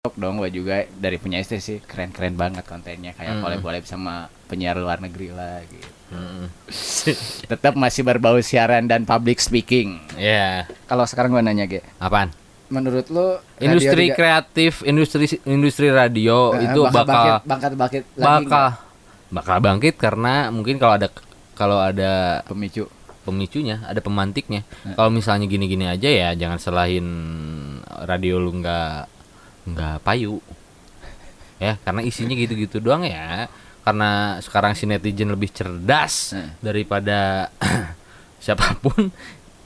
dong, gue juga dari punya istri sih keren-keren banget kontennya kayak collab-collab sama penyiar luar negeri lah gitu. Tetap masih berbau siaran dan public speaking. Ya. Kalau sekarang gue nanya Ge, Apaan? menurut lu Industri kreatif, industri radio itu bakal bangkit karena mungkin kalau ada pemicunya, ada pemantiknya. Kalau misalnya gini-gini aja ya jangan salahin radio lu nggak payu. Ya, karena isinya gitu-gitu doang ya. Karena sekarang si netizen lebih cerdas daripada siapapun,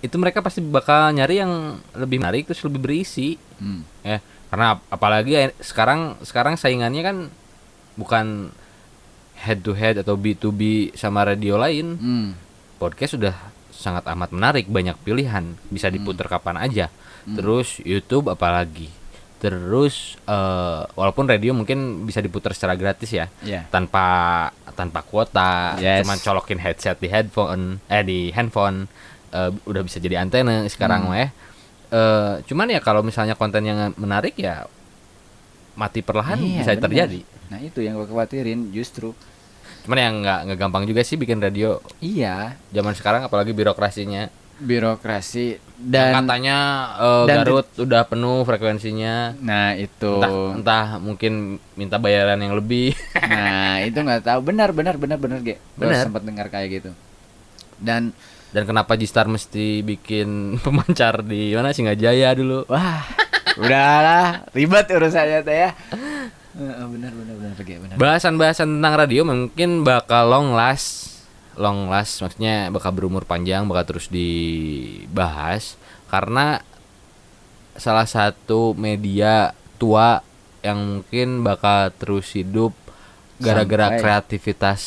itu mereka pasti bakal nyari yang lebih menarik terus lebih berisi. Ya, karena apalagi sekarang saingannya kan bukan head to head atau B2B sama radio lain. Podcast sudah sangat amat menarik, banyak pilihan, bisa diputar kapan aja. Terus YouTube apalagi. Terus walaupun radio mungkin bisa diputar secara gratis ya, tanpa kuota, cuman colokin headset di handphone, udah bisa jadi antena sekarang mah ya. Cuman ya kalau misalnya konten yang menarik ya mati perlahan bisa terjadi. Nah itu yang gue khawatirin justru. Cuman yang nggak gampang juga sih bikin radio. Iya. Zaman sekarang apalagi birokrasi dan katanya Garut udah penuh frekuensinya. Nah itu entah mungkin minta bayaran yang lebih. Nah itu nggak tahu. Benar Ge. Gue sempat dengar kayak gitu. Dan kenapa Jistar mesti bikin pemancar di mana Singgajaya dulu? Wah, udahlah ribet urusannya teh ya. Benar Ge, benar. Bahasan tentang radio mungkin bakal long last maksudnya bakal berumur panjang, bakal terus dibahas karena salah satu media tua yang mungkin bakal terus hidup gara-gara kreativitas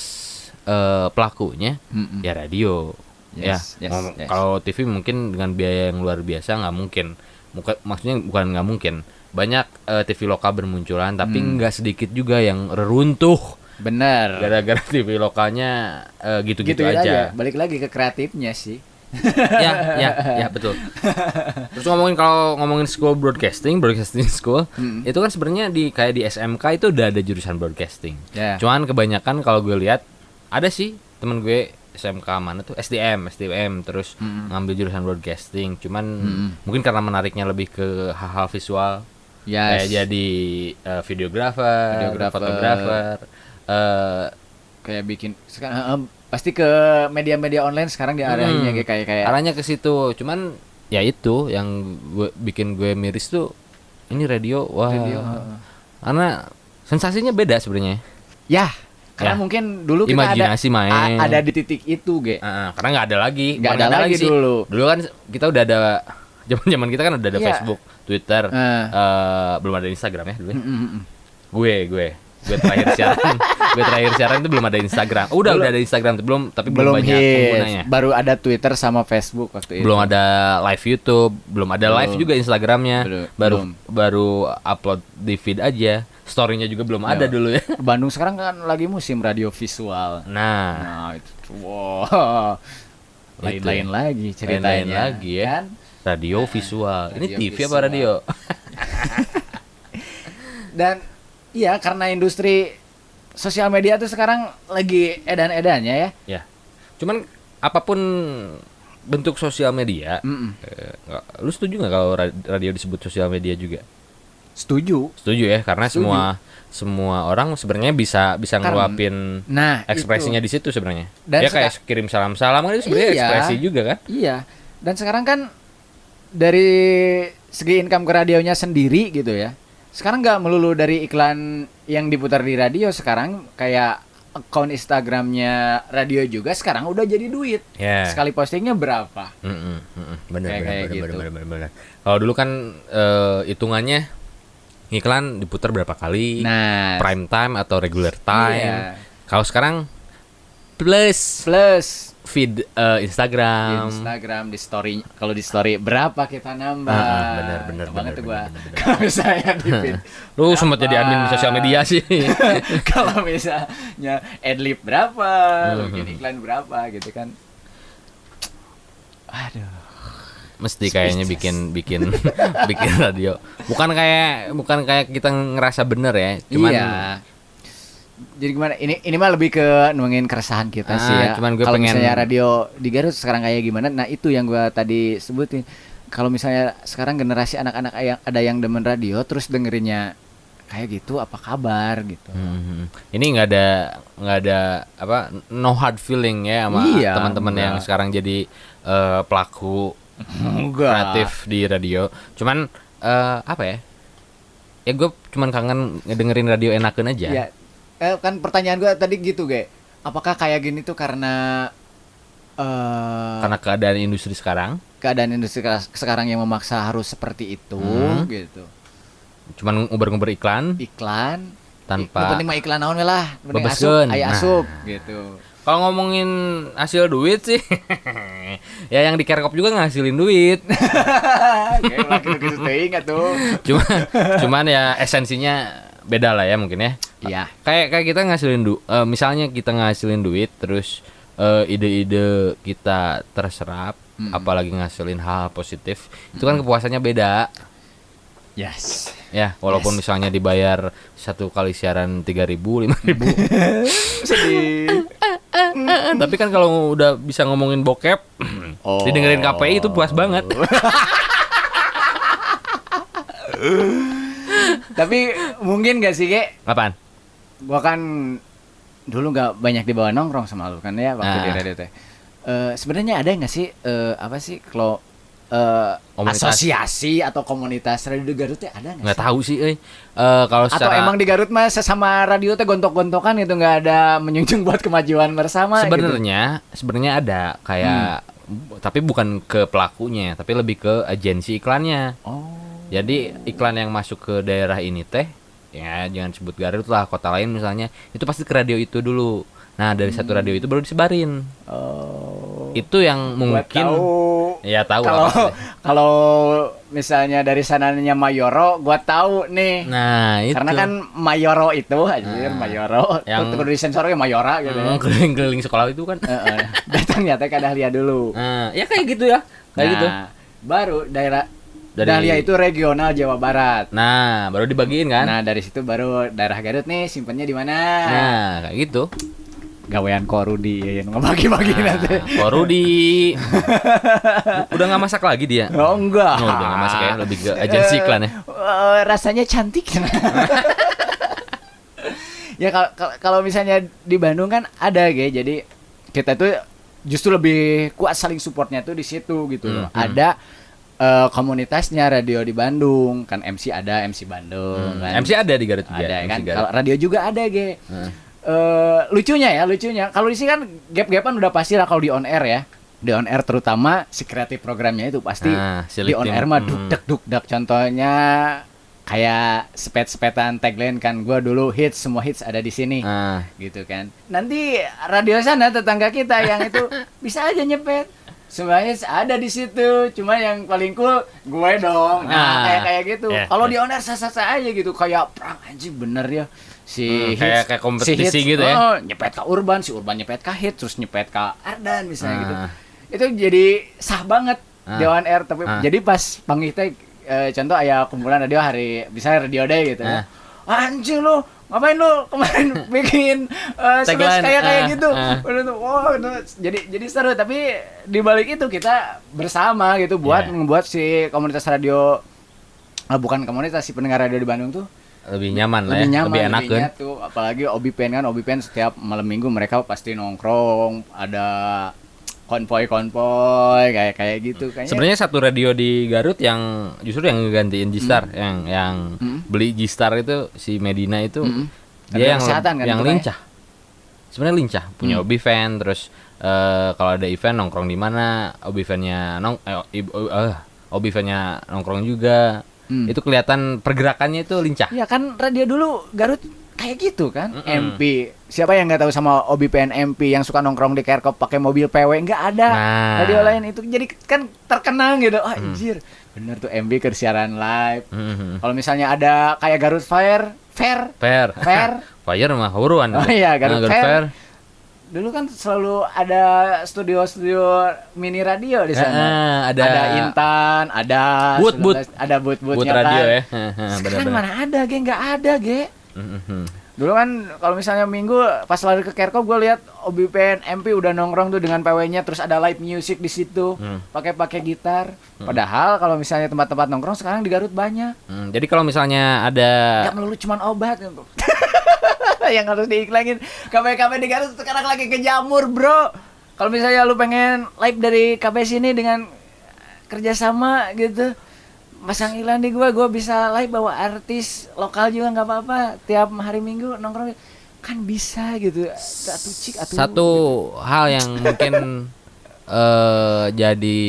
pelakunya ya radio. Yes. Kalau TV mungkin dengan biaya yang luar biasa nggak mungkin. Maksudnya bukan nggak mungkin, banyak TV lokal bermunculan tapi nggak sedikit juga yang reruntuh. Bener. Gara-gara TV lokalnya gitu-gitu aja. Balik lagi ke kreatifnya sih. ya betul. Terus ngomongin school broadcasting school, itu kan sebenarnya kayak di SMK itu udah ada jurusan broadcasting. Cuman kebanyakan kalau gue lihat ada sih temen gue SMK mana tuh SDM terus ngambil jurusan broadcasting. Cuman mungkin karena menariknya lebih ke hal-hal visual. Kayak jadi videographer, fotografer. Kayak bikin sekarang pasti ke media-media online sekarang diarahinnya kayak arahnya ke situ. Cuman ya itu yang bikin gue miris tuh ini radio. Karena sensasinya beda sebenarnya. Karena mungkin dulu kita imajinasi main ada di titik itu karena nggak ada lagi sih. Dulu kan kita udah ada zaman kita kan udah ada Facebook, Twitter, belum ada Instagram ya dulu. Gue terakhir siaran itu belum ada Instagram. Udah ada Instagram belum banyak penggunanya. Baru ada Twitter sama Facebook waktu itu. Belum ada live YouTube, belum ada live juga Instagramnya. Baru upload di feed aja. Story-nya juga belum ada dulu ya. Bandung sekarang kan lagi musim radio visual. Nah itu lain lagi ceritanya. Ya. Kan? Radio visual. Ini TV visual. Apa radio? Dan iya, karena industri sosial media tuh sekarang lagi edan-edannya ya. Cuman apapun bentuk sosial media, lu setuju nggak kalau radio disebut sosial media juga? Setuju ya, karena semua orang sebenarnya bisa ngeluapin ekspresinya di situ sebenarnya. Ya kayak kirim salam-salam kan itu sebenarnya ekspresi juga kan? Iya. Dan sekarang kan dari segi income ke radionya sendiri gitu ya. Sekarang nggak melulu dari iklan yang diputar di radio, sekarang kayak akun Instagramnya radio juga sekarang udah jadi duit. Sekali postingnya berapa? Bener. Kalau dulu kan hitungannya iklan diputar berapa kali, prime time atau regular time. Kalau sekarang plus feed Instagram di story. Kalau di story berapa kita nambah? Bener. Kalau misalnya di feed lu sempat jadi admin sosial media sih. Kalau misalnya adlib berapa, bikin iklan berapa gitu kan. Aduh. mesti kayaknya bikin bikin radio. Bukan kayak kita ngerasa bener ya, cuman iya. Jadi gimana? Ini mah lebih ke nuangin keresahan kita sih ya. Cuman gue Kalau pengen misalnya radio di Garut sekarang kayak gimana? Nah itu yang gue tadi sebutin. Kalau misalnya sekarang generasi anak-anak yang ada yang demen radio, terus dengerinnya kayak gitu, apa kabar gitu? Ini nggak ada apa no hard feeling ya sama Iya, teman-teman yang enggak. sekarang jadi pelaku Enggak. kreatif di radio. Cuman apa ya? Ya gue cuman kangen ngedengerin radio enakeun aja. Ya, kan pertanyaan gue tadi gitu, Ge. Apakah kayak gini tuh karena Karena keadaan industri sekarang, keadaan industri sekarang yang memaksa harus seperti itu, gitu. cuman nguber-nguber iklan Iklan. tanpa Yang penting mah iklan naon we lah. Penting Bebaskeun. asup, aya Nah. asup, gitu. Kalau ngomongin hasil duit sih, ya yang di Kerkop juga ngasilin duit. Kayak lagi gitu teuing atuh. Cuman ya esensinya beda lah ya mungkin ya. Iya. Kayak kita ngasilin misalnya kita ngasilin duit terus ide-ide kita terserap, apalagi ngasilin hal positif, itu kan kepuasannya beda. Yes. Ya, walaupun misalnya dibayar satu kali siaran 3.000, 5.000. Sedih. Tapi kan kalau udah bisa ngomongin bokep, didengerin KPI itu puas banget. Tapi mungkin gak sih, Ge? Apaan? Gua kan dulu nggak banyak dibawa nongkrong sama lu kan ya waktu di radio teh. Sebenarnya ada nggak sih apa sih kalau Komunitas. asosiasi atau komunitas radio di Garut teh ada nggak Nggak sih? tahu sih, kalau Atau secara emang di Garut mah sesama radio teh gontok-gontokan gitu, nggak ada menjunjung buat kemajuan bersama gitu? sebenarnya ada kayak tapi bukan ke pelakunya, tapi lebih ke agensi iklannya. Oh. Jadi iklan yang masuk ke daerah ini teh, ya jangan sebut Garut lah, kota lain misalnya, itu pasti ke radio itu dulu. Nah dari satu radio itu baru disebarin. Oh. Itu yang Gua mungkin tahu. ya tahu Kalau apa sih. kalau misalnya dari sananya Mayoro, gua tahu nih. Nah itu Karena kan Mayoro itu anjir, Mayoro. yang- Yang di sensornya Mayora gitu ya. keliling-keliling sekolah itu kan. Datangnya teh ke Dahlia dulu. Nah, ya kayak gitu ya, kayak gitu. Baru daerah Dari- Dahlia itu regional Jawa Barat. Nah baru dibagiin kan. Nah, dari situ baru daerah Garut nih simpennya di mana? Nah kayak gitu. Gawean Korudi ya yang ngebagi-bagi nanti. Pak Rudi udah nggak masak lagi dia. Oh enggak. Oh, udah nggak masak ya, lebih ke agensi iklan ya. Rasanya cantik. Ya kalau misalnya di Bandung kan ada jadi kita tuh justru lebih kuat saling supportnya tuh di situ gitu loh. Ada komunitasnya radio di Bandung kan, MC ada MC Bandung kan. MC ada di Garut juga. Ada MC kan. Garut. Kalau radio juga ada lucunya kalau di sini kan gap-gapan udah pasti lah kalau di on air ya. Di on air terutama si kreatif programnya itu pasti si di on Litim. air mah duk dak contohnya kayak sepet-sepetan tagline kan, gua dulu hits, semua hits ada di sini gitu kan. Nanti radio sana tetangga kita yang itu bisa aja nyepet, semua hits ada di situ, cuma yang paling cool gue dong. Nah kayak gitu. Kalau di on air sasa-sasa aja gitu, kayak perang anjing bener ya. Si hits, kayak kompetisi si hits, gitu ya. nyepet ke Urban, si Urban nyepet ke hits, terus nyepet ke Ardan misalnya gitu. Itu jadi sah banget di on air. Tapi jadi pas panggil teh contoh aya kumpulan radio hari misalnya radio day gitu. Anjing lu ngapain lu kemarin bikin Tagline, kayak gitu. Udah tuh, wow, jadi seru. Tapi di balik itu kita bersama gitu buat membuat si komunitas radio, bukan komunitas, si pendengar radio di Bandung tuh lebih nyaman lah lebih ya, nyaman, lebih enak kan. tuh. Apalagi Obipen kan, Obipen setiap malam minggu mereka pasti nongkrong, ada konvoy kayak gitu kayaknya. Sebenarnya satu radio di Garut yang justru yang ngegantiin G-Star, yang beli G-Star itu si Medina itu dia yang lincah. Sebenarnya lincah, punya Obi fan, terus kalau ada event nongkrong di mana, Obi fan-nya Obi fan-nya nongkrong juga. Itu kelihatan pergerakannya itu lincah. Ya kan radio dulu Garut kayak gitu kan. MP. Siapa yang nggak tahu sama Obi PN MP yang suka nongkrong di Kerkop pakai mobil PW? Nggak ada. Radio lain itu jadi kan terkenang gitu. Oh, anjir. Bener tuh MP ke siaran live. Kalau misalnya ada kayak Garut Fair. Fire mah huruan. Oh iya, Garut Fair. Dulu kan selalu ada studio-studio mini radio di sana. ada Intan, ada Boot. ada boot-bootnya Boot radio kan. ya. Sekarang Benar-benar. mana ada, Ge? Nggak ada, Ge. Mhm. Dulu kan kalau misalnya Minggu pas lari ke Kerkop gue lihat OBPN MP udah nongkrong tuh dengan PW-nya, terus ada live music di situ, pakai gitar. Padahal kalau misalnya tempat-tempat nongkrong sekarang di Garut banyak. Jadi kalau misalnya ada Gak melulu cuman obat gitu. Yang harus diiklanin. KB di Garut sekarang lagi kejamur, bro. Kalau misalnya lu pengen live dari KB sini dengan kerjasama gitu, masang iklan di gua bisa live bawa artis lokal juga nggak apa-apa. Tiap hari Minggu nongkrong kan bisa gitu. satu hal yang mungkin jadi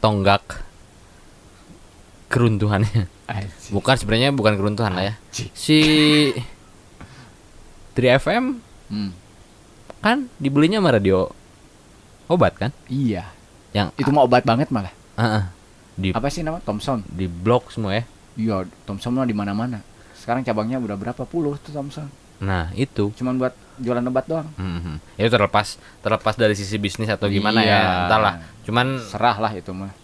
tonggak keruntuhannya. Bukan keruntuhan lah ya. Si 3FM kan dibelinya sama radio obat kan? Iya. Yang Itu mau obat banget malah. di Apa sih nama? Thomson. di blok semua ya. Iya, Thomson mah di mana-mana. Sekarang cabangnya udah berapa puluh tuh Thomson. Nah, itu. Cuman buat jualan obat doang. Itu terlepas dari sisi bisnis atau gimana Iya. ya, entahlah. Cuman Serah lah itu mah.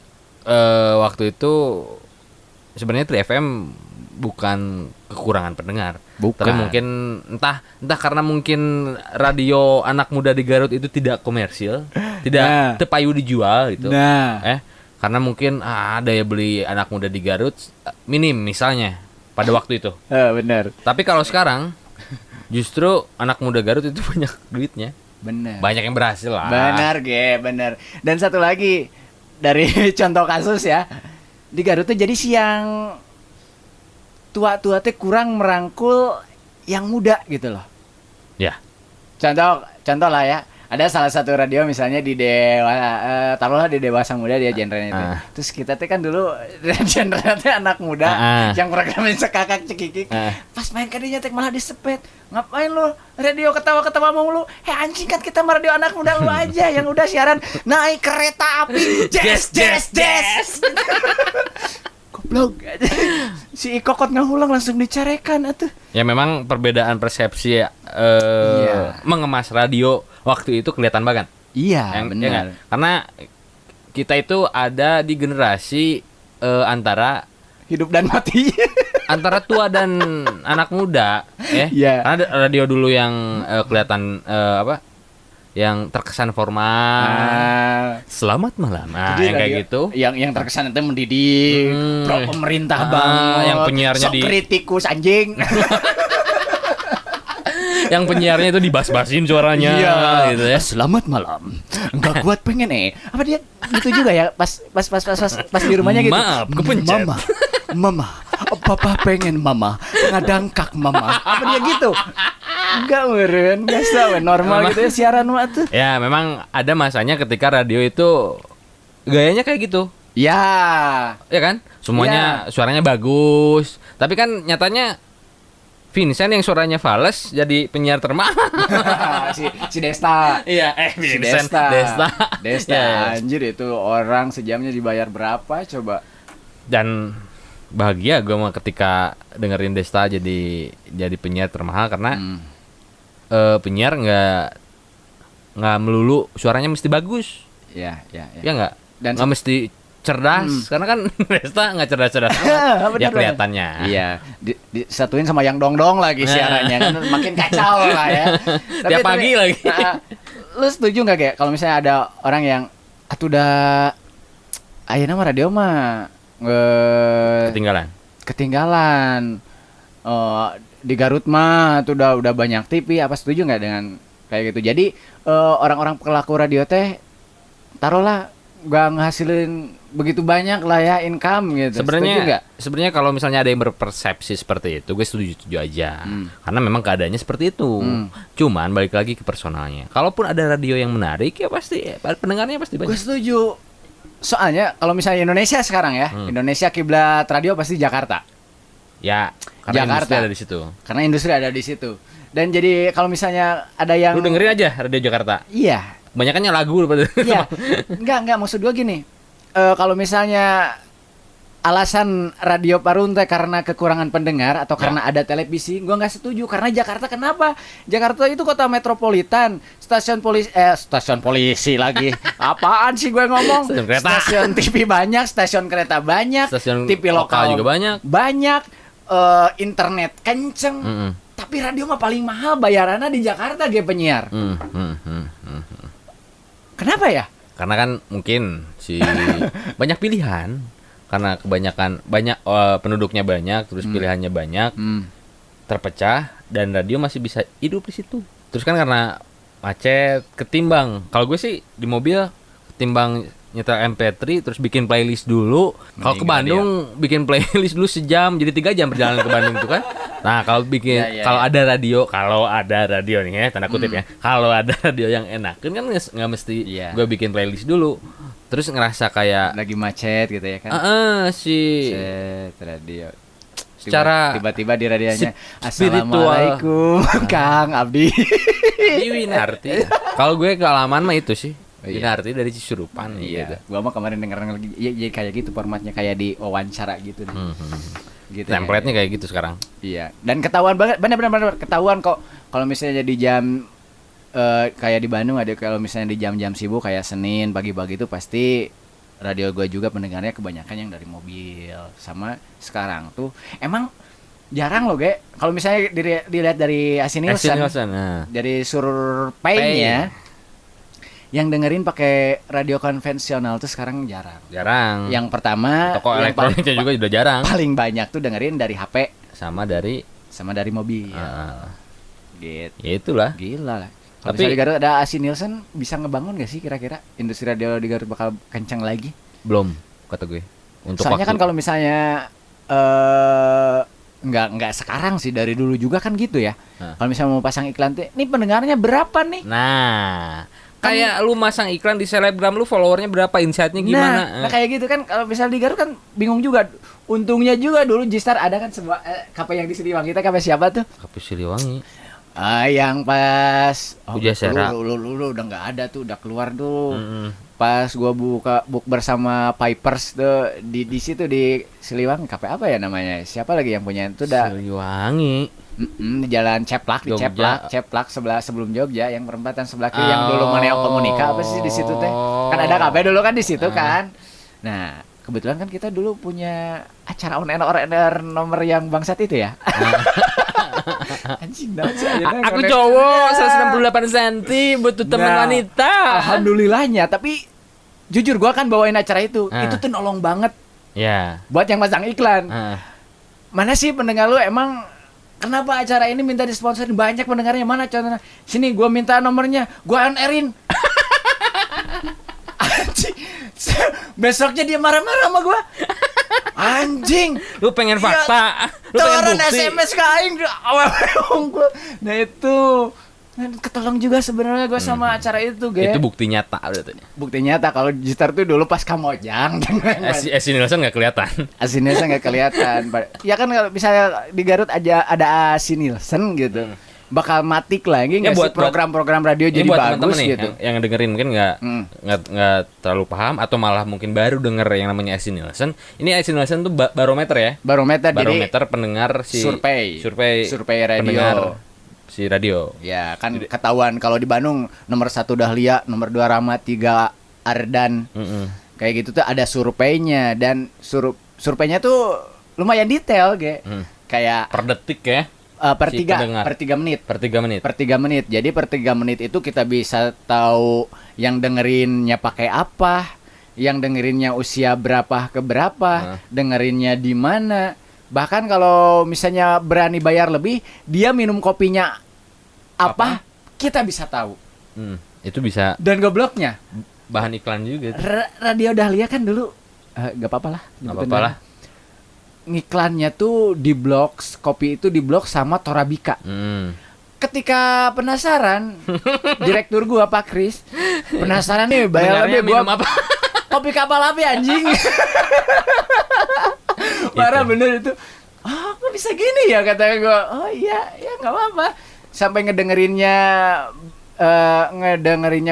waktu itu sebenarnya 3FM bukan kekurangan pendengar. Bukan. Tapi mungkin entah karena mungkin radio anak muda di Garut itu tidak komersil, tidak tepayu dijual gitu. Karena mungkin ada ya beli anak muda di Garut minim misalnya pada waktu itu. Bener. Tapi kalau sekarang justru anak muda Garut itu banyak duitnya. Bener. Banyak yang berhasil lah. Bener, bener. Dan satu lagi dari contoh kasus ya, di Garut tuh jadi siang tua-tua teh kurang merangkul yang muda gitu loh. Ya. Contoh lah ya. Ada salah satu radio misalnya di taruhlah di Dewasa Muda dia genrenya itu. Terus kita teh kan dulu genrenya teh anak muda yang programnya sekakak cekikik. Pas main kadinya teh malah disepet. Ngapain lu radio ketawa-ketawa mulu? Anjing kan kita mah radio anak muda lu aja yang udah siaran naik kereta api. Jazz. Goblok. Si Ikokot ngahulang langsung dicarekan atuh. Ya memang perbedaan persepsi mengemas radio waktu itu kelihatan banget. Iya, benar. Karena kita itu ada di generasi antara hidup dan mati. Antara tua dan anak muda, ya. Yeah. Karena radio dulu yang kelihatan yang terkesan formal. Selamat malam. Nah, yang kayak gitu. Yang terkesan itu mendidik, pro pemerintah banget. Yang penyiarnya kritikus anjing. Yang penyiarnya itu dibas-basin suaranya gitu ya. Selamat malam. Enggak kuat pengen apa dia gitu juga ya pas di rumahnya gitu. Maaf, kepencet. Mama, papa pengen mama ngadangkak mama. Apa dia gitu? Enggak meren, biasa normal gitu ya siaran tuh. Ya, memang ada masanya ketika radio itu gayanya kayak gitu. Ya. Ya kan? Semuanya suaranya bagus. Tapi kan nyatanya Vincent yang suaranya fals jadi penyiar termahal. si Desta. Iya, si Vincent Desta. Ya. Anjir itu orang sejamnya dibayar berapa coba? Dan bahagia gue mah ketika dengerin Desta jadi penyiar termahal karena penyiar nggak melulu suaranya mesti bagus. Ya. Ya nggak. Dan nggak mesti cerdas karena kan Desta nggak cerdas ya kelihatannya. Iya, disatuin sama yang dong lagi siarannya kan makin kacau lah ya. Tiap pagi lagi. Lu setuju nggak kayak kalau misalnya ada orang yang udah ayeuna mah radio mah ketinggalan. Di Garut mah tuh udah banyak TV. Apa setuju nggak dengan kayak gitu? Jadi orang-orang pelaku radio teh taruhlah nggak ngasilin begitu banyak lah ya income gitu. Sebenarnya kalau misalnya ada yang berpersepsi seperti itu, gue setuju aja. Karena memang keadaannya seperti itu. Cuman balik lagi ke personalnya. Kalaupun ada radio yang menarik ya pasti pendengarnya pasti banyak. Gue setuju. Soalnya kalau misalnya Indonesia sekarang ya, Indonesia kiblat radio pasti Jakarta. Ya, karena Jakarta. industri ada di situ. Karena industri ada di situ. Dan jadi kalau misalnya ada yang lu dengerin aja radio Jakarta. Iya. Kebanyakannya lagu. Iya. Enggak maksud gua gini. Kalau misalnya alasan radio Parun teh karena kekurangan pendengar atau karena ada televisi, gua nggak setuju. Karena Jakarta kenapa? Jakarta itu kota metropolitan, stasiun polisi lagi. Apaan sih gue ngomong? Stasiun kereta. Stasiun TV banyak, stasiun kereta banyak, Stasiun TV lokal juga banyak. Banyak, internet kenceng. Tapi radio mah paling mahal bayarannya di Jakarta ge penyiar. Kenapa ya? Karena kan mungkin banyak pilihan. Karena kebanyakan penduduknya banyak, terus pilihannya banyak, terpecah, dan radio masih bisa hidup di situ. Terus kan karena macet, ketimbang. Kalau gue sih di mobil ketimbang nyetel MP3 terus bikin playlist dulu. Kalau ke Bandung bikin playlist dulu sejam, jadi 3 jam perjalanan ke Bandung tuh kan. Nah kalau ada radio nih ya, tanda kutip ya. Kalau ada radio yang enakan kan nggak mesti gue bikin playlist dulu. Terus ngerasa kayak lagi macet gitu ya kan. Macet radio. Secara tiba-tiba di radionya Assalamualaikum Kang Abdi. Di Winarti. Kalau gue kealaman mah itu sih. Winarti dari Cisurupan gitu. Gua mah kemarin denger lagi ya kayak gitu formatnya kayak di wawancara gitu nih. Gitu. Template-nya kayak gitu sekarang. Iya. Dan ketahuan banget benar-benar ketahuan kok kalau misalnya di jam kayak di Bandung ada kalau misalnya di jam-jam sibuk kayak Senin pagi-pagi itu pasti radio gue juga pendengarnya kebanyakan yang dari mobil. Sama sekarang tuh emang jarang loh ge kalau misalnya dilihat dari Asi Nielsen dari surveinya yang dengerin pakai radio konvensional tuh sekarang jarang. Yang pertama toko elektroniknya juga udah jarang. Paling banyak tuh dengerin dari HP sama dari mobil. Gitu. Ya itulah. Gila lah. Kalau misalnya di Garut ada Asi Nielsen bisa ngebangun gak sih kira-kira industri radio di Garut bakal kencang lagi? Belum kata gue. Untuk soalnya kan kalau misalnya nggak sekarang sih dari dulu juga kan gitu ya. Kalau misalnya mau pasang iklan tuh, nih pendengarnya berapa nih? Nah, kayak lu masang iklan di selebgram lu followernya berapa, insightnya gimana? Nah kayak gitu kan kalau misalnya di Garut kan bingung juga. Untungnya juga dulu J-Star ada kan sebuah kafe yang di Siliwangi kita kafe siapa tuh? Kafe Siliwangi. Yang pas Pujasera. Lu udah nggak ada tuh, udah keluar tuh. Pas gua book bersama Pipers tuh di situ di Siliwangi, kafe apa ya namanya? Siapa lagi yang punya itu udah Siliwangi. Di jalan Ceplak, di Ceplak sebelah sebelum Jogja yang perempatan sebelah kiri yang dulu Maneo Komunika apa sih di situ teh? Kan ada kafe dulu kan di situ kan. Nah, kebetulan kan kita dulu punya acara on air nomor yang bangsat itu ya. Anjing banget sih. Aku cowok 168 cm butuh teman wanita. Alhamdulillahnya, tapi jujur gua kan bawain acara itu tuh nolong banget. Ya. Buat yang pasang iklan. Mana sih pendengar lu emang kenapa acara ini minta disponsorin banyak pendengarnya, mana contohnya? Sini gua minta nomornya, gua on airin. Anjing. Besoknya dia marah-marah sama gua. Anjing, lu pengen fakta, lu pengen bukti. SMS ke aing. Nah itu ketolong juga sebenarnya gue sama acara itu, Itu bukti nyata berarti. Bukti nyata kalau J-Star tuh dulu pas Kamojang. Asi Nielsen enggak kelihatan. Asi Nielsen enggak kelihatan. Ya kan kalau misalnya di Garut ada Asi Nielsen gitu. Bakal matik lagi nggak sih program-program radio jadi buat bagus nih, gitu. Yang dengerin mungkin nggak terlalu paham atau malah mungkin baru denger yang namanya Asi Nielsen. Ini Asi Nielsen tuh barometer ya. Barometer pendengar survei radio. Si radio. Ya kan jadi, ketahuan kalau di Bandung nomor 1 Dahlia, nomor 2 Rama, 3 Ardan. Kayak gitu tuh ada surveinya dan surveinya tuh lumayan detail kayak per detik ya. Per 3 menit. Jadi per 3 menit itu kita bisa tahu yang dengerinnya pakai apa, yang dengerinnya usia berapa ke berapa, dengerinnya di mana. Bahkan kalau misalnya berani bayar lebih, dia minum kopinya apa? Kita bisa tahu. Itu bisa. Dan gobloknya bahan iklan juga. Radio Dahlia kan dulu gak apa-apa lah. Ngiklannya tuh di blok, kopi itu di blok sama Torabika. Ketika penasaran, direktur gua Pak Kris penasaran nih bayar lebih gua apa? Kopi kapal api anjing. Parah bener itu. Kok bisa gini ya kata gua. Oh iya, ya nggak apa-apa. Sampai ngedengerinnya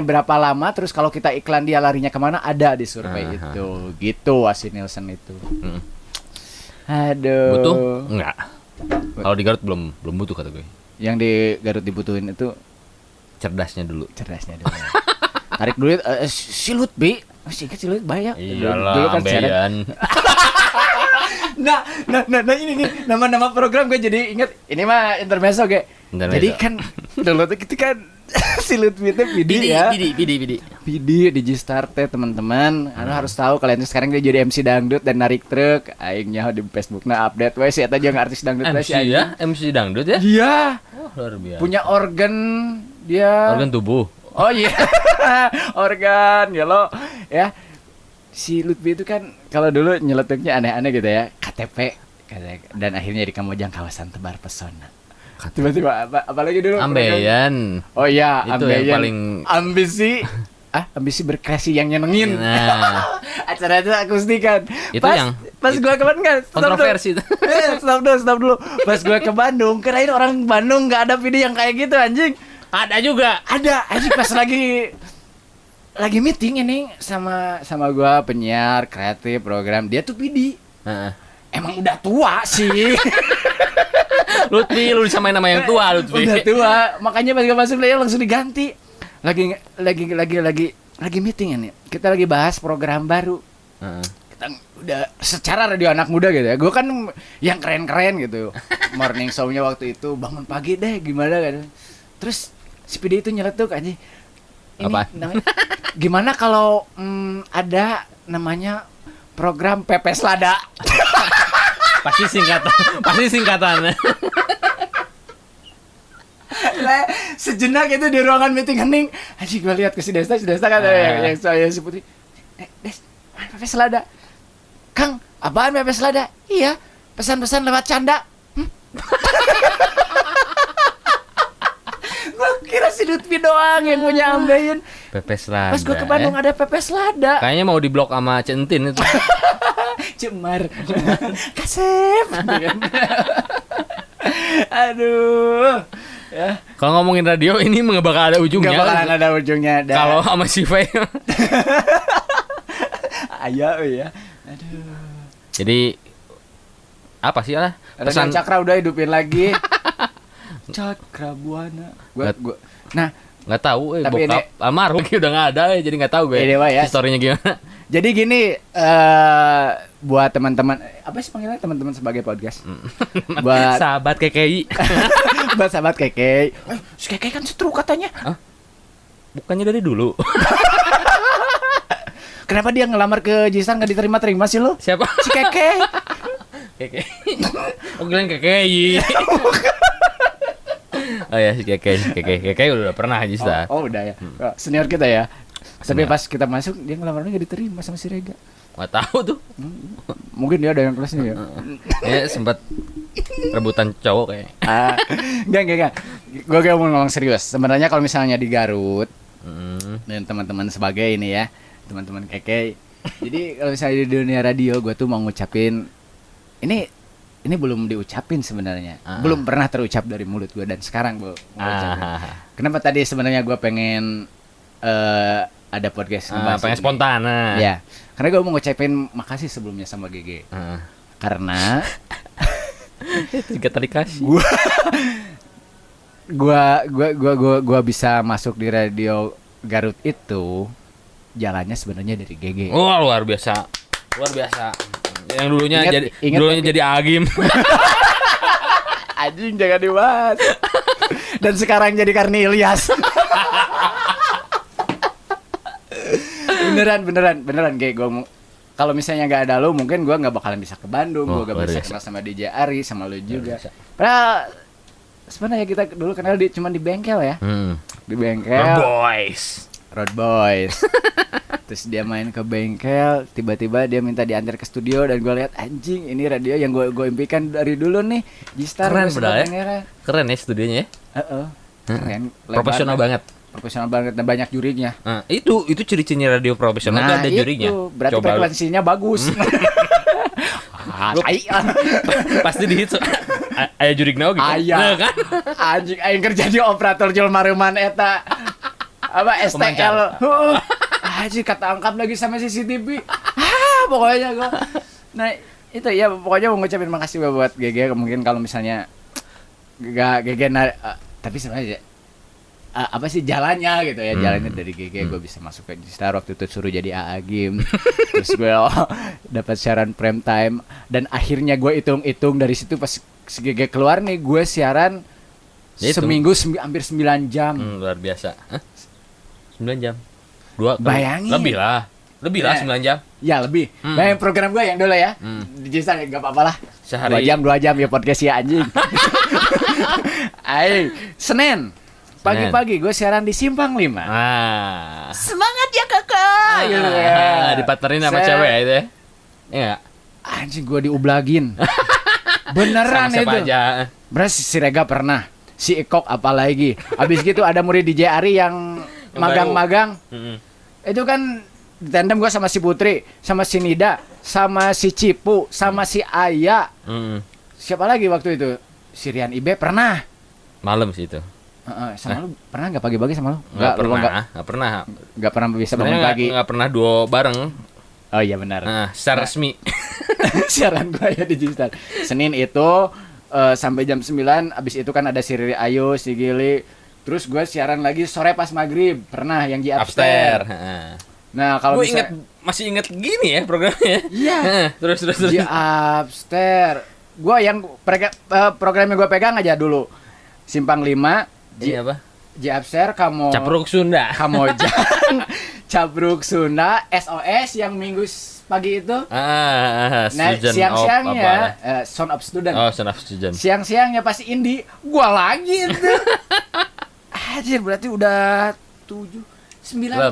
berapa lama, terus kalau kita iklan dia larinya kemana ada di survei itu. Gitu Asi Nielsen itu. Aduh. Butuh? Enggak. Kalau di Garut belum butuh kata gue. Yang di Garut dibutuhin itu Cerdasnya dulu. dulu. Tarik duit silut bi. Masih ingat silut banyak. Iyalah, dulu kan seret. ambeien. Nah, ini nih nama-nama program gue jadi inget. Ini mah intermezzo gue. Jadi kan dulu tuh gitu kan silut itu Pidi ya. Pidi Digistar teh teman-teman. Anu harus tahu kalian tuh sekarang dia jadi MC dangdut dan narik truk. Aing nyaho di Facebook update we si eta jeung artis dangdut we si MC ya? MC dangdut ya? Iya. Oh, luar biasa. Punya organ dia. Organ tubuh. Oh iya. Organ ya lo ya. Si Lutfi itu kan kalau dulu nyeletuknya aneh-aneh gitu ya, KTP dan akhirnya di Kamojang kawasan tebar pesona. Tiba-tiba apalagi dulu Ambeien. Oh iya, itu ambeien. yang paling ambisi berkreasi yang nyenengin. Nah, Acara itu akustikan. itu Pas gua ke Bandung kontroversi itu. Stop dulu. Pas gua ke Bandung, kirain orang Bandung enggak ada video yang kayak gitu anjing. Ada juga. Ada anjing pas lagi meeting ini sama gua penyiar kreatif program dia tuh PD. Emang udah tua sih. Lutfi, lu disamain nama yang tua, Lutfi. Udah tua, makanya pas gua masuk dia langsung diganti. Lagi meeting ini. Kita lagi bahas program baru. Kita udah secara radio anak muda gitu ya. Gua kan yang keren-keren gitu. Morning show-nya waktu itu bangun pagi deh gimana kan. Terus si PD itu nyeletuk aja. Apa? Namanya, gimana kalau ada namanya program pepes lada? Pasti singkatan. Nah, sejenak itu di ruangan meeting hening. Anjing gue lihat ke si Desta kan yang saya si Putri. Des, pepes lada. Kang, apaan pepes lada? Iya, pesan-pesan lewat canda. Gue kira si Lutfi doang yang punya ambeien. Pepes lada. Pas gue ke Bandung ada pepes lada. Kayaknya mau diblok sama Centin itu. Cemar. Kasep. Aduh. Ya. Kalau ngomongin radio ini nggak bakal ada ujungnya. Nggak bakalan ada ujungnya. Kalau sama si Faye. Ayo ya. Aduh. Jadi apa sih lah? Pesan Cakra udah hidupin lagi. Cakra Buana. Gua. Nah, nggak tahu tapi bokap almarhum udah nggak ada jadi nggak tahu gue. Ya. Historinya gimana? Jadi gini buat teman-teman apa sih panggilannya teman-teman sebagai podcast? Buat sahabat KKI. buat sahabat Keke. Si Keke kan setru katanya. Hah? Bukannya dari dulu. Kenapa dia ngelamar ke Jisan nggak diterima sih lo? Siapa? Si Keke. Keke. Oh, kalian KKI. Oh ya si Keke udah pernah Jista. Oh udah ya. Senior kita ya. Tapi pas kita masuk dia ngelamarnya nggak diterima sama si Rega. Nggak tahu tuh. Mungkin dia ada yang kelasnya ya. Ya sempat rebutan cowok kayaknya. Enggak. Gue mau ngomong serius. Sebenarnya kalau misalnya di Garut dan teman-teman sebagai ini ya, teman-teman Keke. Jadi kalau misalnya di dunia radio, gue tuh mau ngucapin ini belum diucapin sebenarnya. Belum pernah terucap dari mulut gue dan sekarang gue ngucapin. Kenapa tadi sebenarnya gue pengen ada podcast pengen spontan. Ya. Karena gue mau ngucapin makasih sebelumnya sama GG. Karena juga tadi kasih. Gua bisa masuk di radio Garut itu jalannya sebenarnya dari GG. Oh, luar biasa. Yang dulunya jadi Agim. Anjing jangan dibahas. Dan sekarang jadi Karni Ilyas. beneran kayak gue kalau misalnya nggak ada lo mungkin gue nggak bakalan bisa ke Bandung, gue nggak bisa kenal sama DJ Ari sama lo juga. Padahal sebenarnya kita dulu kenal cuma di bengkel ya, di bengkel. Road Boys. Terus dia main ke bengkel, tiba-tiba dia minta diantar ke studio dan gue lihat anjing ini radio yang gue impikan dari dulu nih. Gistar keren ya studionya ya. Keren. Profesional banget dan banyak jurinya. Itu ciri-cirinya radio profesional kan ada jurinya. Itu berarti frekuensinya bagus. Pasti dihit. Aya jurig naon gitu. Aya kan. Anjing aing kerja di operator Julmaruman eta. Apa STL. Anjing kata angkat lagi sama CCTV. Pokoknya gua. Nah, itu ya pokoknya mau ngucapin makasih buat GG. Mungkin kalau misalnya gak GG tapi sebenarnya apa sih jalannya gitu ya, jalannya dari GG gue bisa masuk ke Star. Waktu itu suruh jadi AA Game. Terus gue dapat siaran prime time, dan akhirnya gue hitung dari situ pas si GG keluar nih, gue siaran seminggu hampir 9 jam. Luar biasa. 9 jam. Bayangin. Lebih lah 9 jam. Ya lebih. Bayangin program gue yang dulu ya. Di Star enggak apa-apa lah. Sehari 2 jam ya podcast ya anjing. Senin pagi-pagi gue siaran di Simpang 5. Semangat ya kakak. Gitu ya. Dipartnerin sama cewek itu ya. Iya. Anjing gue diublagin. Beneran sama siapa itu. Aja. Beres si Rega pernah. Si Ikok apalagi. Habis gitu ada murid DJ Ari yang magang-magang. Itu kan ditandem gue sama si Putri, sama si Nida, sama si Cipu, sama si Aya. Siapa lagi waktu itu? Si Rian Ibe pernah. Malam sih itu. Sama lu pernah nggak pagi-pagi sama lu? Nggak pernah. Nggak pernah bisa bangun pagi. Nggak pernah duo bareng. Oh iya benar. Secara resmi. Siaran gue ya di Gistar. Senin itu sampai jam 9. Abis itu kan ada si Riri Ayu, si Gili. Terus gue siaran lagi sore pas maghrib. Pernah yang di Upstairs. Nah kalau masih inget gini ya programnya. Iya. Terus. Di Upstairs. Gue yang programnya gue pegang aja dulu. Simpang 5. Apa? Di Upstairs Capruk Sunda. Kamojang. Capruk Sunda. SOS yang minggu pagi itu. Nah, siang-siangnya Sound of Student. Oh, Sound of Student. Siang-siangnya pasti indie. Gua lagi itu. Anjir, berarti udah 9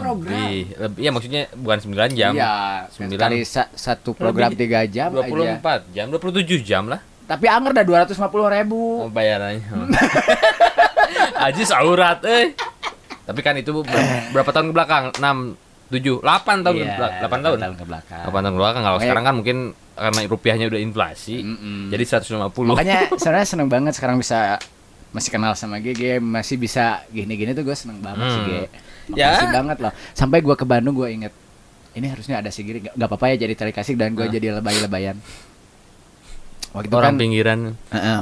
program. Lebih. Ya maksudnya bukan 9 jam. Iya, 9 kali satu program lebih, 3 jam 24 jam, 27 jam lah. Tapi anger udah 250.000 bayarannya. Aji saurat Tapi kan itu berapa tahun ke belakang? 6, 7, 8 tahun ke belakang. 8 tahun ke belakang. 8 tahun ke belakang. Kalau sekarang kan mungkin karena rupiahnya udah inflasi. Jadi 150. Makanya sebenarnya seneng banget sekarang bisa masih kenal sama GG, masih bisa gini-gini tuh gue seneng banget sih GG. Makasih banget loh. Sampai gue ke Bandung gue inget ini harusnya ada si Giri, gak apa-apa ya jadi tarik kasih dan gue jadi lebay-lebayan. Waktu orang kan, pinggiran.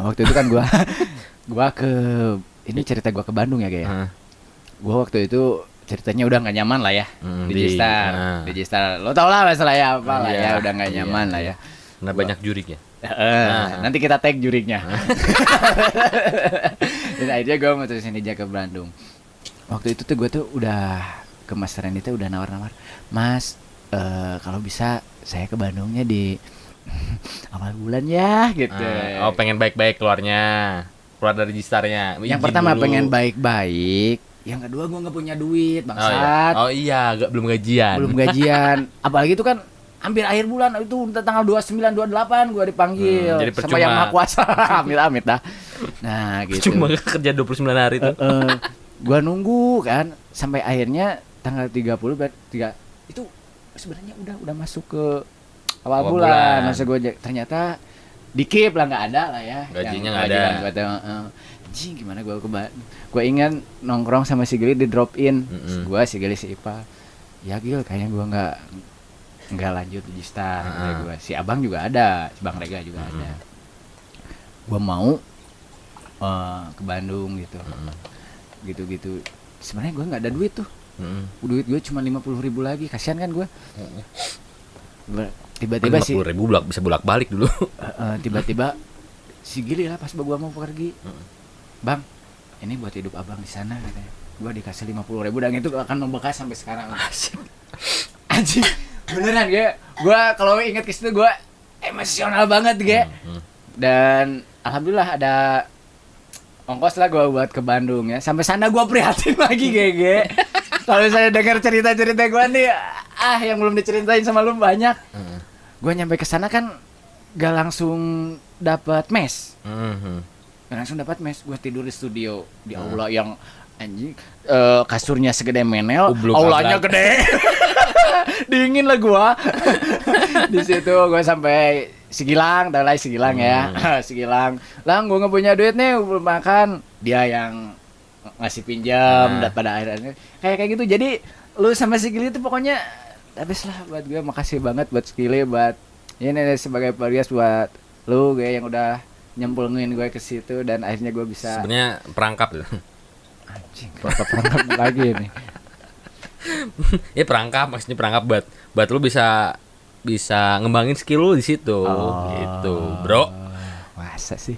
Waktu itu kan gue ke ini cerita gue ke Bandung ya kayak. Gue waktu itu ceritanya udah nggak nyaman lah ya di Gistar. Lo tau lah masalahnya apa lah ya, udah nggak nyaman lah ya. Nah banyak juriknya. Nanti kita tag juriknya. Dan akhirnya gue mutusin aja ke Bandung. Waktu itu tuh gue tuh udah ke Mas Renita udah nawar-nawar, Mas kalau bisa saya ke Bandungnya di awal bulan ya gitu. Pengen baik-baik keluar dari Gistarnya. Yang pertama dulu. Pengen baik-baik. Yang kedua gue nggak punya duit bangsat. Belum gajian. Apalagi itu kan hampir akhir bulan itu tanggal 29 28 gue dipanggil sama yang maha kuasa. Amit-amit dah. Nah gitu. Cuma kerja 29 hari tuh. Gua nunggu kan sampai akhirnya tanggal 30 itu sebenarnya udah masuk ke awal bulan. Masa gue ternyata dikip lah nggak ada lah ya. Gajinya nggak ada. Anjing gimana gue ingat nongkrong sama si Gili di drop in. Gue si Gili si Ipa. Ya Gil kayaknya gue nggak lanjut di Gistar. Gue si Abang juga ada, si Bang Rega juga ada. Gue mau ke Bandung gitu. Gitu sebenarnya gue nggak ada duit tuh. Duit gue cuma 50.000 lagi, kasihan kan gue. Tiba-tiba 50.000 bisa bolak-balik dulu. Tiba-tiba si Gili lah pas gue mau pergi, Bang ini buat hidup abang di sana katanya. Gue dikasih 50.000 dan itu akan membekas sampai sekarang. Anjing beneran gue kalau inget ke situ gue emosional banget dan alhamdulillah ada ongkos lah gue buat ke Bandung ya. Sampai sana gue prihatin lagi GG. Kalau saya dengar cerita-cerita gue nih, yang belum diceritain sama lu banyak. Gue nyampe ke sana kan gak langsung dapat mes. Gak langsung dapat mes. Gue tidur di studio di aula yang anjing kasurnya segede menel, aulanya gede. Dingin lah gue. Di situ gue sampai Sigilang, tahu lah Sigilang ya. Sigilang. Lang, gue nggak punya duit nih, belum makan. Dia yang ngasih pinjam pada akhirnya. Kayak gitu. Jadi lu sama si Gili itu pokoknya habis lah buat gue. Makasih banget buat Gili buat Ini sebagai podcast buat lu gue yang udah nyemplungin gue ke situ dan akhirnya gue bisa Sebenarnya perangkap tuh. anjing perangkap lagi nih. Ya perangkap, maksudnya perangkap buat lu bisa ngembangin skill lu di situ gitu, Bro. Masa sih?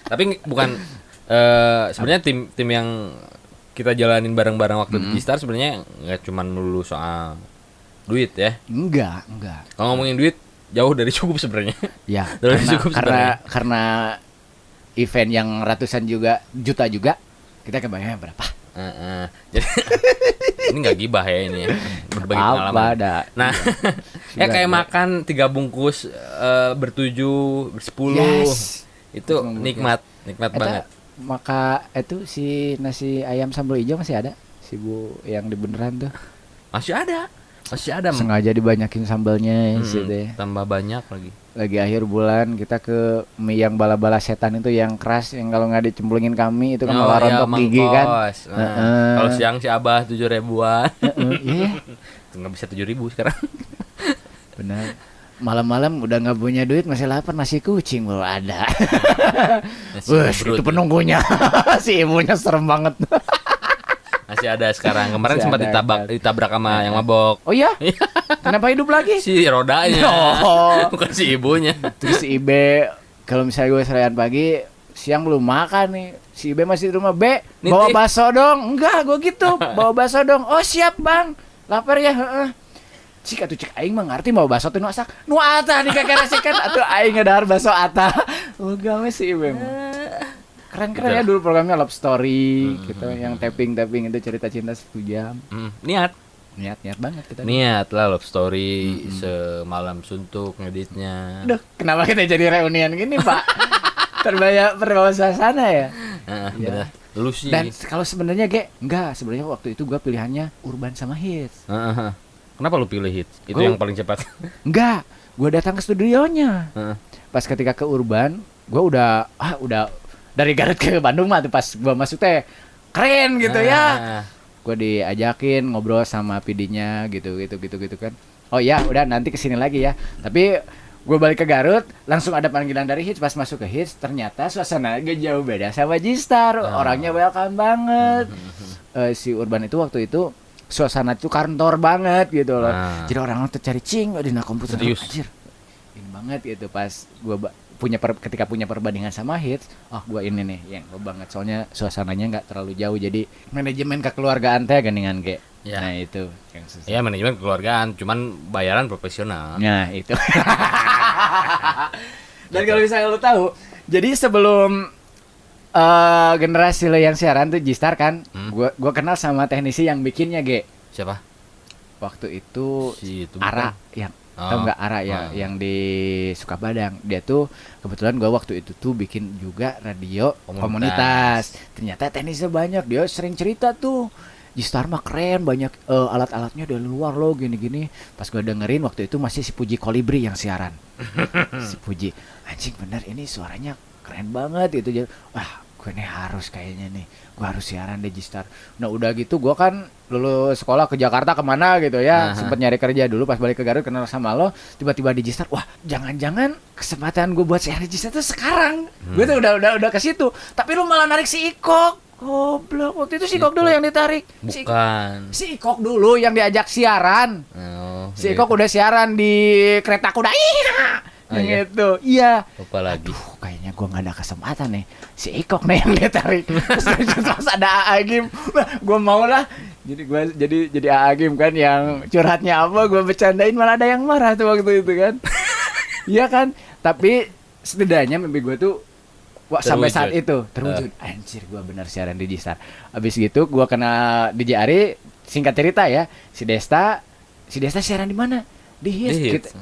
Tapi bukan sebenarnya tim yang kita jalanin bareng-bareng waktu di G-Star sebenarnya nggak cuma melulu soal duit ya. Enggak. Kalau ngomongin duit jauh dari cukup sebenarnya. Ya, Dari cukup sebenarnya. karena event yang ratusan juta juga, kita kebayangnya berapa? Jadi ini nggak gibah ya ini ya. Berbagi pengalaman. Nah, ya kayak makan 3 bungkus bertujuh, bersepuluh. Yes. Itu nikmat banget. Maka itu si nasi ayam sambal hijau masih ada? Si Bu yang di beneran tuh. Masih ada. Sengaja dibanyakin sambalnya gitu ya. Tambah banyak lagi. Lagi akhir bulan kita ke mie yang bala-bala setan itu yang keras yang kalau nggak dicemplungin kami itu kan malah rontok gigi kan. Kalau siang si Abah 7.000-an. Iya. Nggak bisa 7.000 sekarang. Benar. Malam-malam udah nggak punya duit masih lapar nasi kucing baru ada. Wes itu penunggunya. Si ibunya serem banget. Masih ada sekarang. Kemarin Masih sempat ada, ditabrak sama yang mabok. Oh ya? Kenapa hidup lagi? Si rodanya. Bukan si ibunya. Terus si Ibe kalau misalnya gue serayan pagi siang belum makan nih. Si Ibe masih di rumah. Be, bawa bakso dong. Enggak, gue gitu. Bawa bakso dong. Oh siap bang. Lapar ya. Cik atuh cik aing mah ngarti bawa bakso teh nu asak. Nu ata dikakarasikan atuh aing ngedahar bakso ata. Oh gawe si Ibe. Keren-keren ya dulu programnya Love Story gitu yang tapping itu cerita cinta 1 jam. Niat banget kita. Niat lah Love Story semalam suntuk ngeditnya. Duh, kenapa kita jadi reunian gini, Pak? Terbawa suasana ya. Bener. Lu sih. Dan kalau sebenarnya sebenarnya waktu itu gua pilihannya Urban sama Hits. Kenapa lu pilih Hits? Itu yang paling cepat. Enggak, gua datang ke studionya. Pas ketika ke Urban, gua udah dari Garut ke Bandung mah tuh pas gua masuk teh keren gitu ya. Gua diajakin ngobrol sama PD-nya gitu kan. Oh ya, udah nanti kesini lagi ya. Tapi gua balik ke Garut, langsung ada panggilan dari Hits. Pas masuk ke Hits, ternyata suasana gak jauh beda sama G-Star. Orangnya welcome banget. Si Urban itu waktu itu suasana tuh kantor banget gitu loh. Jadi orang tuh cari cing di komputer anjir. Ini banget gitu pas gua ketika punya perbandingan sama Hits, gua ini nih yang lo banget soalnya suasananya nggak terlalu jauh jadi manajemen kekeluargaan teh geningan ge. Ya. Nah itu yang susah. Ya manajemen kekeluargaan, cuman bayaran profesional. Nah itu. Dan kalau misalnya lo tahu, jadi sebelum generasi lo yang siaran tuh G-Star kan, gua kenal sama teknisi yang bikinnya ge. Siapa? Waktu itu si itu Ara yang tahu nggak Ara ya yang di Sukabadang. Dia tuh kebetulan gua waktu itu tuh bikin juga radio komunitas. Ternyata teknisnya banyak, dia sering cerita tuh G-Star mah keren, banyak alat-alatnya dari luar loh gini-gini. Pas gua dengerin waktu itu masih si Puji Kolibri yang siaran. Si Puji, anjing bener ini suaranya keren banget gitu. Wah gue nih harus kayaknya nih gue harus siaran di G-Star. Nah udah gitu gue kan lulus sekolah ke Jakarta kemana gitu ya, sempet nyari kerja dulu. Pas balik ke Garut kenal sama lo, tiba-tiba di G-Star, wah jangan-jangan kesempatan gue buat siaran di G-Star tuh sekarang. Gue tuh udah ke situ, tapi lu malah narik si Ikok. Goblok, waktu itu si Ikok dulu yang ditarik. Bukan. Si Ikok dulu yang diajak siaran. Si Ikok udah siaran di kereta kuda. Gitu. Iya. Apa lagi? Aduh, kayaknya gua enggak ada kesempatan nih. Si Ikok nih yang dia tarik. Terus ada Aagim. Gua mau lah. Jadi gua jadi Aagim kan yang curhatnya apa gua bercandain malah ada yang marah tuh waktu itu kan. Iya kan? Tapi setidaknya mimpi gua tuh sampai saat itu terwujud. Anjir gua benar siaran di G-Star. Abis gitu gua kena DJ Ari, singkat cerita ya. Si Desta siaran di mana? Di Hits.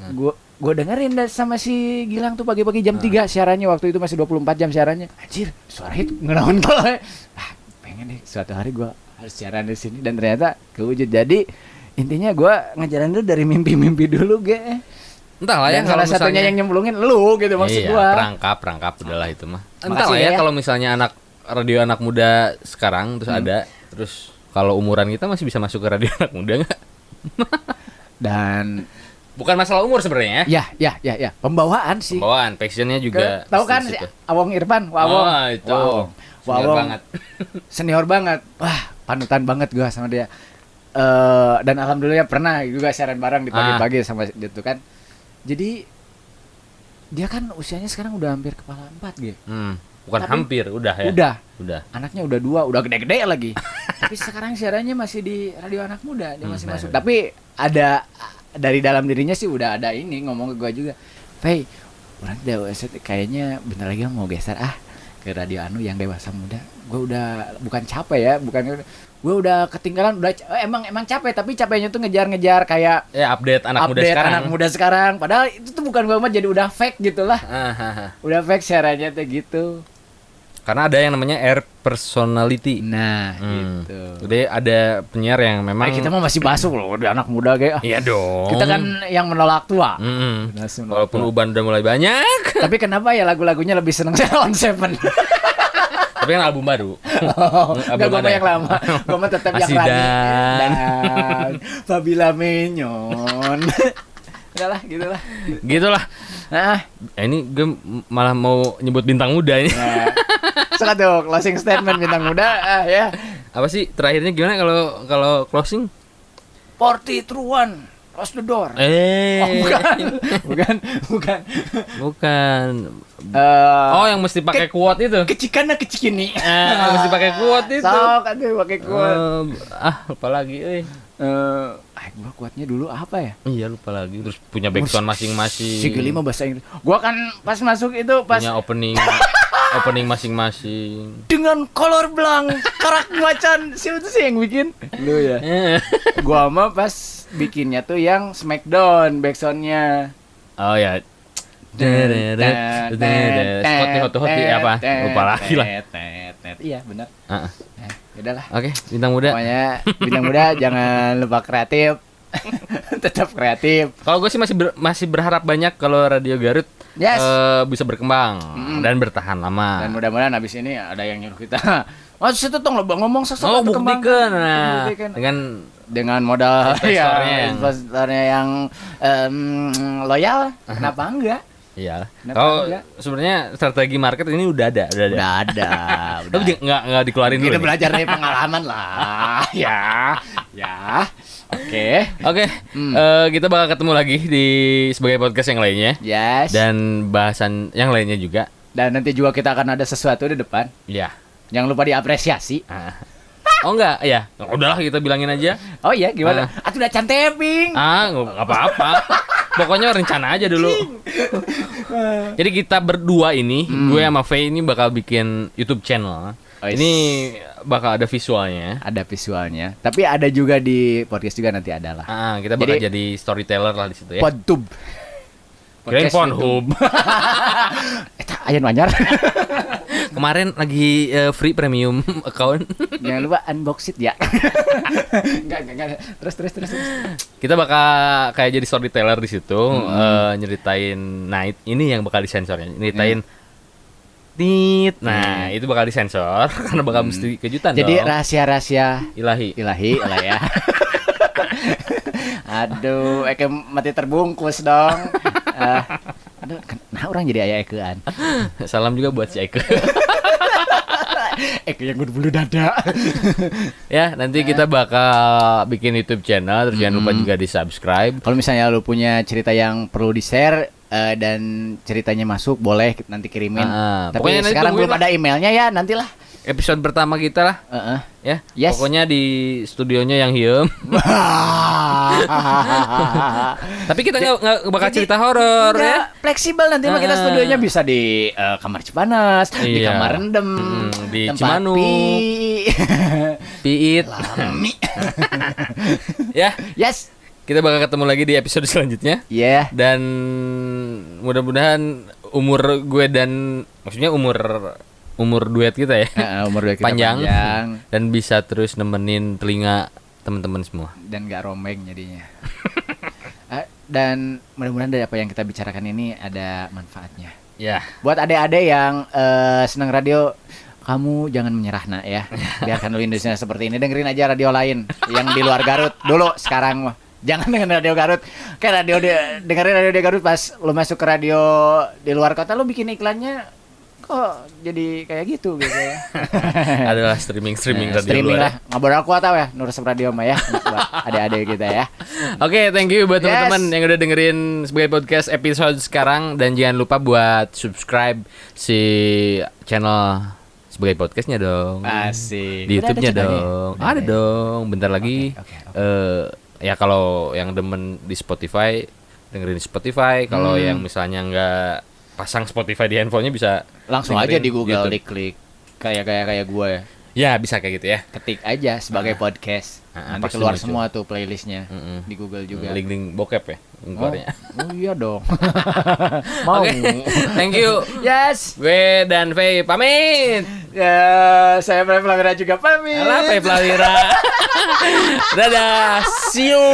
Gue dengerin sama si Gilang tuh pagi-pagi jam 3 siarannya. Waktu itu masih 24 jam siarannya. Anjir, suara hit ngenaon tuh. Pengen deh suatu hari gue harus siaran di sini. Dan ternyata kewujud. Jadi intinya gue ngajarin dulu dari mimpi-mimpi dulu Entahlah ya, salah satunya yang nyemplungin lu gitu maksud gue. Perangkap udahlah itu mah. Entahlah ya kalau misalnya anak muda sekarang terus ada, terus kalau umuran kita masih bisa masuk ke radio anak muda nggak? Dan Bukan masalah umur sebenarnya ya. ya. Pembawaan sih. Pembawaan, passionnya juga. Tahu kan si Awong Irfan, Wawong. Oh, itu. Senior banget. Senior banget. Wah, panutan banget gua sama dia. Dan alhamdulillah pernah juga siaran bareng di pagi-pagi sama gitu kan. Jadi dia kan usianya sekarang udah hampir kepala 4 gitu. Bukan tapi, hampir, udah ya. Udah. Anaknya udah 2, udah gede-gede lagi. Tapi sekarang siarannya masih di radio anak muda, dia masih masuk. Tapi ada dari dalam dirinya sih udah ada ini ngomong ke gua juga. Fei, orang kayaknya bentar lagi mau geser ke radio anu yang dewasa muda. Gua udah bukan capek ya, gue udah ketinggalan, udah emang capek, tapi capeknya tuh ngejar-ngejar kayak update anak muda sekarang. Padahal itu tuh bukan gue mah, jadi udah fake gitulah. Udah fake siarannya tuh gitu. Karena ada yang namanya air personality. Nah, gitu. Jadi ada penyiar yang memang kita mah masih masuk loh di anak muda kayak. Iya dong. Kita kan yang menolak tua. Walaupun uban udah mulai banyak. Tapi kenapa ya lagu-lagunya lebih seneng On Seven? Tapi kan album baru. Enggak, gue yang lama. Gue mah tetap yang Rani dan Fabila Menyon. Udahlah, gitulah. Ini gue malah mau nyebut bintang muda ini. Suka tuh closing statement bintang muda ya. Apa sih terakhirnya gimana kalau closing? 40 truan. Close the door. Bukan. Yang mesti pakai quote itu. Kecikana kecikini. Mesti pakai quote itu. Sok aduh pakai quote. Lupa lagi gua kuatnya dulu apa ya? Iya lupa lagi. Terus punya backsound masing-masing. Sigeli mah bahasa Inggris. Gua kan pas masuk itu punya opening masing-masing. Dengan color blank, karak macan. Siapa tuh sih yang bikin? Lu ya. Gua mah pas bikinnya tuh yang Smackdown backsoundnya. Oh ya. Hoti apa? Lupa lagi lah. Iya benar. Udahlah. Oke, bintang muda. Pokoknya bintang muda jangan lupa kreatif. Tetap kreatif. Kalau gue sih masih berharap banyak kalau Radio Garut bisa berkembang dan bertahan lama. Dan mudah-mudahan abis ini ada yang nyuruh kita. Itu tong lo ngomong sesuatu buktikan. Dengan modal investornya yang loyal. Kenapa enggak? Iya. Kalau sebenarnya strategi market ini udah ada. Tapi nggak dikeluarin dulu. Kita belajar dari pengalaman lah. Ya. Oke. Kita bakal ketemu lagi di sebagai podcast yang lainnya. Yes. Dan bahasan yang lainnya juga. Dan nanti juga kita akan ada sesuatu di depan. Iya. Jangan lupa diapresiasi. Oh enggak, ya. Udahlah kita bilangin aja. Oh iya, gimana? Atuh udah canteping. Enggak apa-apa. Pokoknya rencana aja dulu. Jadi kita berdua ini, gue sama Faye ini bakal bikin YouTube channel. Ini bakal ada visualnya. Ada visualnya. Tapi ada juga di podcast juga nanti ada lah. Kita bakal jadi storyteller lah di situ ya. Podtube. Kirain Pornhub. Eta aya nu anyar. Kemarin lagi free premium account. Jangan lupa unbox it ya. Enggak. Terus. Kita bakal kayak jadi storyteller di situ, nyeritain ini yang bakal disensornya. Nyeritain Nah, itu bakal disensor karena bakal mesti kejutan. Jadi dong. rahasia-rahasia ilahi lah ya. Aduh, mati terbungkus dong. Nah orang jadi ayah Ekean. Salam juga buat si Eke. Eke yang berbulu dada. Ya, nanti kita bakal bikin YouTube channel. Terus jangan lupa juga di subscribe. Kalau misalnya lu punya cerita yang perlu di share dan ceritanya masuk, boleh nanti kirimin. Tapi sekarang belum ada emailnya ya, nantilah. Episode pertama kita lah. Ya. Yes. Pokoknya di studionya yang hiem. Tapi kita nggak bakal cerita horor ya. Fleksibel nanti mah kita studionya bisa di kamar Cipanas, di kamar Rendem, di Cimanuk, Piit. Ya. Yes. Kita bakal ketemu lagi di episode selanjutnya. Iya. Dan mudah-mudahan umur gue dan maksudnya umur duet kita ya. Umur duet kita panjang dan bisa terus nemenin telinga teman-teman semua. Dan gak rombeng jadinya. Dan mudah-mudahan dari apa yang kita bicarakan ini ada manfaatnya. Ya. Buat adik-adik yang senang radio, kamu jangan menyerah ya. Biarkan dulu Indonesia seperti ini. Dengerin aja radio lain yang di luar Garut dulu. Sekarang mah Jangan dengan radio Garut. Kayak dengerin radio di Garut pas lu masuk ke radio di luar kota lu bikin iklannya kok jadi kayak gitu ya. Adalah streaming radio Streaming luar. lah. Ngobrol aku tahu ya Nurse Radio mah ya. Buat adik-adik kita ya. Oke, thank you buat teman-teman yang udah dengerin sebagai podcast episode sekarang, dan jangan lupa buat subscribe si channel sebagai podcastnya dong. Asik. Di YouTube-nya Udah ada dong. channelnya? Ada dong. Bentar lagi. Oke. Ya kalau yang demen di Spotify dengerin di Spotify. Kalau yang misalnya nggak pasang Spotify di handphonenya bisa Langsung aja dengerin di Google YouTube. diklik kayak gue ya. Ya bisa kayak gitu ya. Ketik aja sebagai podcast. Nanti pasti keluar muncul. semua tuh playlistnya di Google juga. Link bokep ya keluarnya. Oh iya dong. Mau. Oke, thank you. Yes. Gue dan Faye pamit. Ya, saya Flavira juga pamit. Alah, Faye Flavira. Dadah, see you.